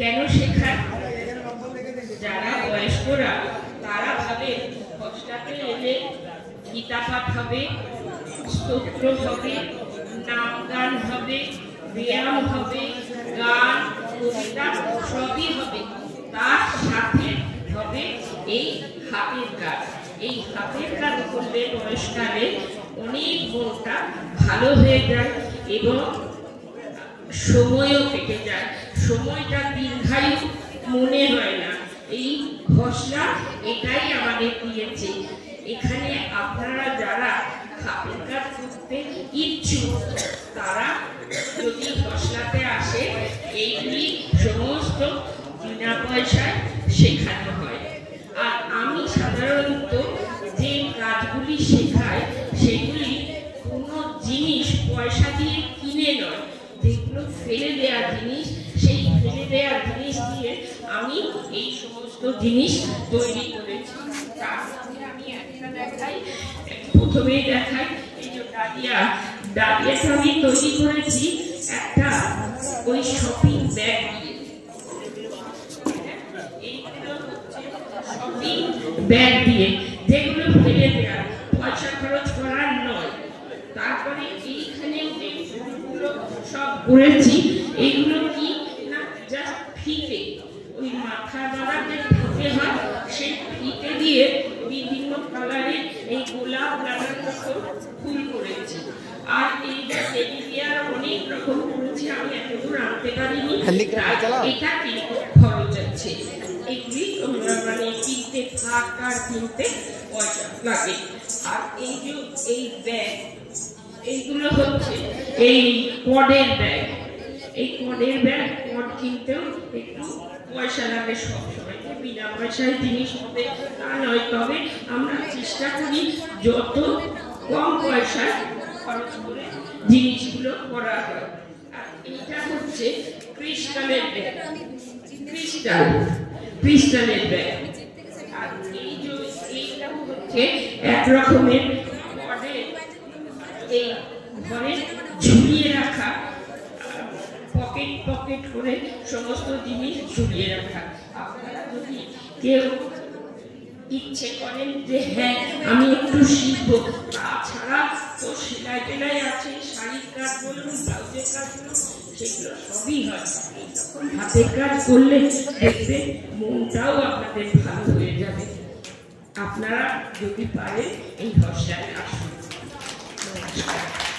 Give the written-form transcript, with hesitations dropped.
কেন শেখায়? যারা বয়স্করা তারা ভাবে খসড়াতে এলে গীতা পাঠ হবে, স্তোত্র হবে, নাম গান হবে, ব্যায়াম হবে, গান কবিতা সবই হবে, তার সাথে হবে এই হাতের কাজ। এই হাতের কাজ করলে বয়সকালে অনেক মনটা ভালো হয়ে যায় এবং সময়ও কেটে যায়, সময়টা দীর্ঘায়ু মনে হয় না। এই খসড়া এটাই আমাদের দিয়েছে। এখানে আপনারা যারা হাতের কাজ করতে ইচ্ছুক তারা যদি খসড়াতে আসে, এইগুলি সমস্ত বিনা পয়সায় শেখানো হয়। আর আমি সাধারণত যে কাজগুলি শেখাই সেগুলি কোনো জিনিস পয়সা দিয়ে কিনে নয়, যেগুলো ফেলে দেওয়া জিনিস, সেই ফেলে দেওয়া জিনিস দিয়ে আমি এই সমস্ত জিনিস তৈরি করেছি। তার মধ্যে আমি একটা দেখাই, প্রথমেই দেখাই এই যে ডালিয়াটা আমি তৈরি করেছি একটা ওই শপিং ব্যাগ দিয়ে। এইগুলো হচ্ছে শপিং ব্যাগ দিয়ে, যেগুলো ফেলে দেওয়া, পয়সা খরচ করার নয়। তারপরে এইখানে যে ফুলগুলো সব করেছি, এইগুলো কি না জাস্ট ফিতে, ওই মাথা বাঁধাতে ফিতে হয়, সেই ফিতে দিয়ে বিভিন্ন কালারের এই গোলাপ নানান রকম ফুল করেছি। আর এই যে টেডি বিয়ার অনেক রকম করেছি, আমি এতদূর আনতে পারিনি, এটা কিন্তু খরচ আছে। এগুলি মানে কিনতে থাক আর কিনতে পয়সা লাগে। আর এই যে এই ব্যাগ, এইগুলো হচ্ছে এই কডের ব্যাগ। এই কডের ব্যাগ, কড কিনতেও একটু পয়সা লাগে, সবসময় বিনা পয়সায় জিনিস হবে তা নয়, তবে আমরা চেষ্টা করি যত কম পয়সায় খরচ করে জিনিসগুলো করা হয়। আর এইটা হচ্ছে ক্রিস্টালের ব্যাগ, ক্রিস্টালের ব্যাগ। আর এই যে এইটা হচ্ছে এক রকমের কডের এই ঘরে ঝুলিয়ে রাখা, পকেট পকেট করে সমস্ত জিনিস ঝুলিয়ে রাখা। আপনারা যদি কেউ ইচ্ছে করেন যে হ্যাঁ আমি একটু শিখবো, তাছাড়া তো সেলাই টেলাই আছে, শাড়ির কাজ বলুন, ব্লাউজের কাজ বলুন, সেগুলো সবই হয়। তখন হাতের কাজ করলে দেখবে মনটাও আপনাদের ভালো হয়ে যাবে। আপনারা যদি পারেন এই খসড়ায় আসুন। নমস্কার।